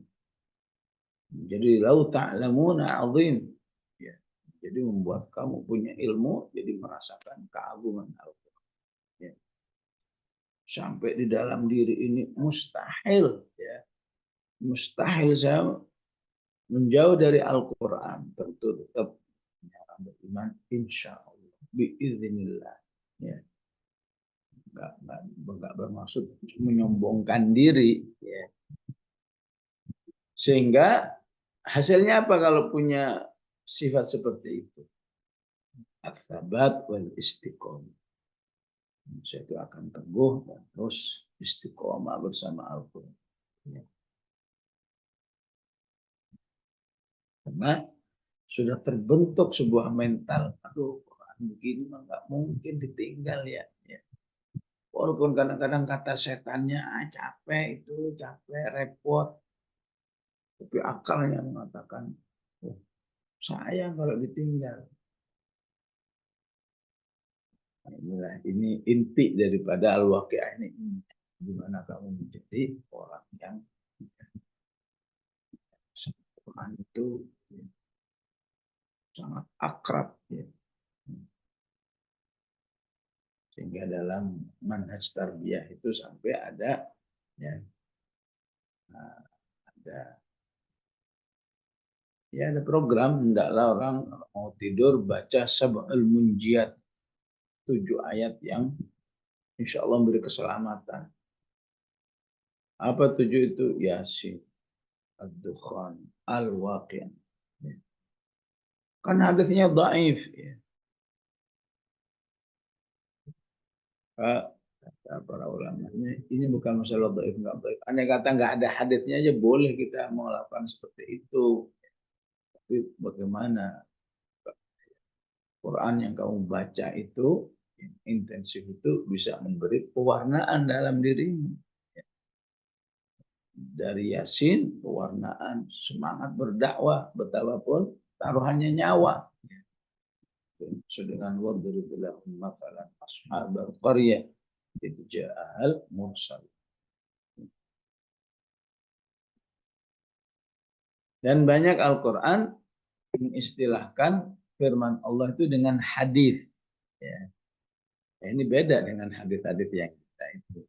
Jadi lau ta'lamuna azim. Ya. Jadi membuat kamu punya ilmu, jadi merasakan keagungan Al-Quran. Ya. Sampai di dalam diri ini mustahil. Ya. Mustahil saya menjauh dari Al-Quran. Tentu tetap orang beriman, insya Allah. Biiznillah. Ya. Enggak bermaksud menyombongkan diri. Ya. Sehingga hasilnya apa kalau punya sifat seperti itu? Ats-tsabat wal istiqomah. Saya itu akan teguh dan terus istiqomah bersama Al-Quran. Ya. Karena sudah terbentuk sebuah mental. Aduh, Quran begini mah nggak mungkin ditinggal ya. Ya. Walaupun kadang-kadang kata setannya capek itu, capek, repot. Tapi akalnya mengatakan, oh, sayang kalau ditinggal. Nah, inilah ini inti daripada al-waqi'ah ini. Gimana kamu menjadi orang yang Quran itu sangat akrab. Ya. Sehingga dalam manhaj tarbiyah itu sampai ada ya, ada Ya ada program, hendaklah orang mau tidur baca Sab'ul Munjiat, 7 ayat yang insya Allah memberi keselamatan. Apa 7 itu? Yasin, Ad-Dukhan, Al-Waqi'ah. Kan hadisnya dhaif. Ya. Kata para ulama, ini bukan masalah dhaif enggak dhaif. Andai kata nggak ada hadisnya aja boleh kita melakukan seperti itu. Tapi bagaimana Quran yang kamu baca itu yang intensif itu bisa memberi pewarnaan dalam dirimu. Dari Yasin, pewarnaan, semangat berdakwah, betapapun taruhannya nyawa. Sedangkan wadrib lahum mathalan ashabal qaryah idh ja'al mursal. Dan banyak Al-Quran mengistilahkan firman Allah itu dengan hadis. Ya. Ini beda dengan hadis-hadis yang kita itu.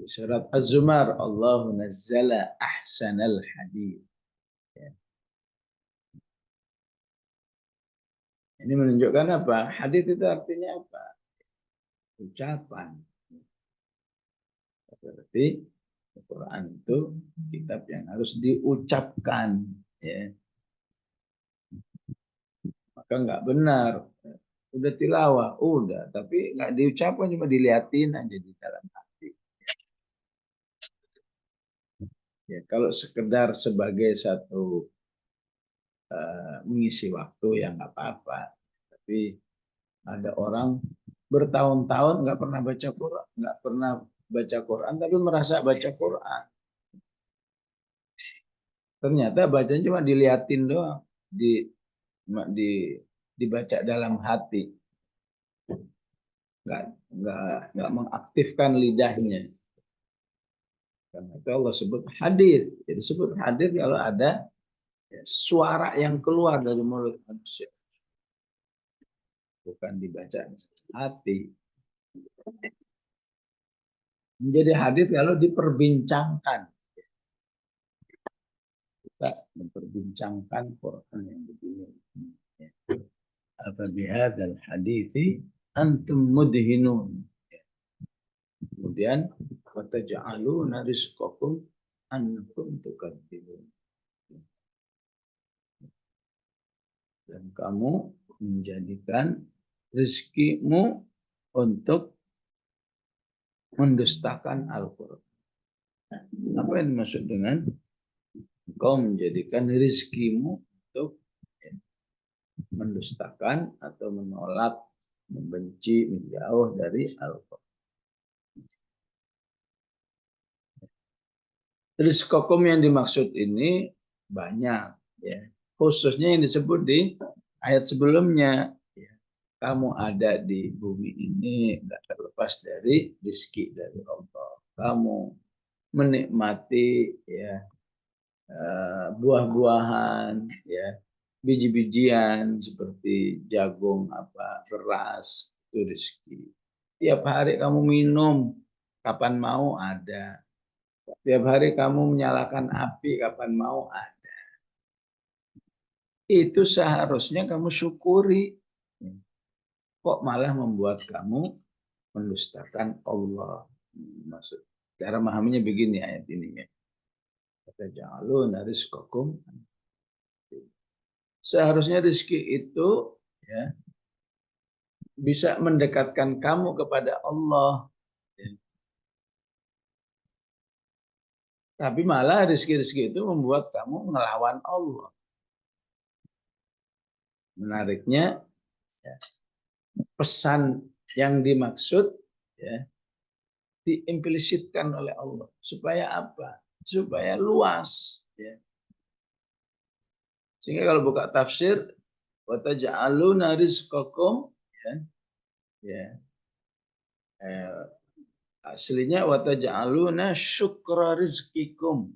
Surat Az-Zumar, Allahu nazzala ahsanal hadis. Ya. Ini menunjukkan apa? Hadis itu artinya apa? Ucapan. Berarti Al-Quran itu kitab yang harus diucapkan. Ya. Maka nggak benar. Udah tilawah, udah. Tapi nggak diucapkan, cuma dilihatin aja di dalam hati. Ya, kalau sekedar sebagai satu mengisi waktu ya nggak apa-apa. Tapi ada orang bertahun-tahun nggak pernah baca Quran, nggak pernah baca Quran, tapi merasa baca Quran. Ternyata bacanya cuma diliatin doang, di dibaca dalam hati, nggak mengaktifkan lidahnya. Karena itu Allah sebut hadir. Jadi sebut hadir kalau ada suara yang keluar dari mulut manusia, bukan dibaca hati. Menjadi hadir kalau diperbincangkan. Kita memperbincangkan Quran yang begini. Apa bihadzal hadithi antum mudhinun. Kemudian wataj'aluna rizqakum annakum tukadzibun. Dan kamu menjadikan rezekimu untuk mendustakan Al-Quran. Apa yang dimaksud dengan engkau menjadikan rezekimu untuk mendustakan atau menolak, membenci, menjauh dari Al-Quran. Rizqakum yang dimaksud ini banyak, ya. Khususnya yang disebut di ayat sebelumnya. Ya. Kamu ada di bumi ini tidak terlepas dari rezeki dari Allah. Kamu menikmati ya buah-buahan, ya biji-bijian seperti jagung, apa beras, itu rezeki. Tiap hari kamu minum, kapan mau ada. Tiap hari kamu menyalakan api, kapan mau ada. Itu seharusnya kamu syukuri. Kok malah membuat kamu mendustakan Allah? Maksud cara memahaminya begini ayat ini ya. Kata ja'aluna rizqakum. Seharusnya rezeki itu ya bisa mendekatkan kamu kepada Allah. Ya. Tapi malah rezeki-rezeki itu membuat kamu melawan Allah. Menariknya ya, pesan yang dimaksud ya diimplisitkan oleh Allah supaya apa? Supaya luas ya. Sehingga kalau buka tafsir wa taj'aluna rizqakum ya ya aslinya wa taj'aluna syukra rizqikum.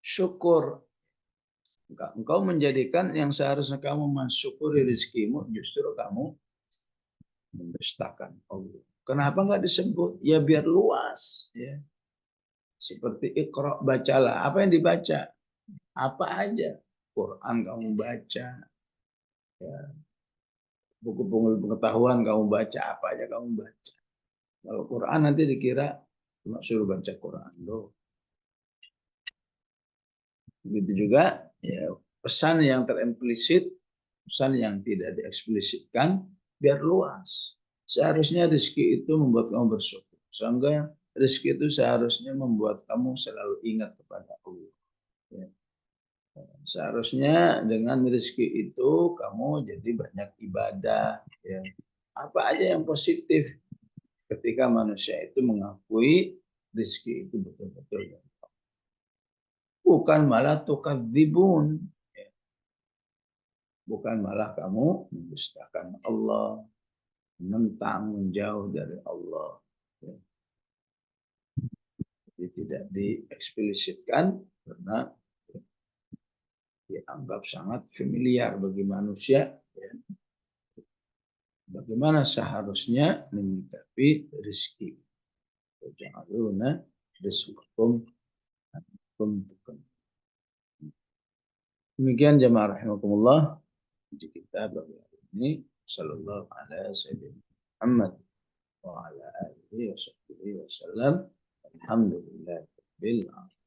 Syukur. Engkau menjadikan yang seharusnya kamu mensyukuri rezekimu, justru kamu mendustakan Allah. Kenapa nggak disebut? Ya biar luas. Ya. Seperti Iqra, bacalah. Apa yang dibaca? Apa aja. Quran kamu baca, ya, buku pengetahuan kamu baca, apa aja kamu baca. Kalau Quran nanti dikira cuma suruh baca Quran loh. Begitu juga ya, pesan yang terimplisit, pesan yang tidak dieksplisitkan, biar luas. Seharusnya rezeki itu membuat kamu bersyukur. Sehingga rezeki itu seharusnya membuat kamu selalu ingat kepada Allah. Ya. Seharusnya dengan rezeki itu kamu jadi banyak ibadah. Ya. Apa aja yang positif ketika manusia itu mengakui rezeki itu betul-betul. Bukan malah tukadzibun. Bukan malah kamu mendustakan Allah, menentang, menjauh dari Allah. Ya. Jadi tidak dieksplisitkan karena dianggap sangat familiar bagi manusia. Ya. Bagaimana seharusnya menyikapi rezeki. Ja'aluna rizqakum anfusakum. Demikian jamaah rahimakumullah. Jadi kita bagi hari ini sallallahu alaihi wasallam Muhammad wa ala alihi wa sahbihi wasallam. Alhamdulillah bil alamin.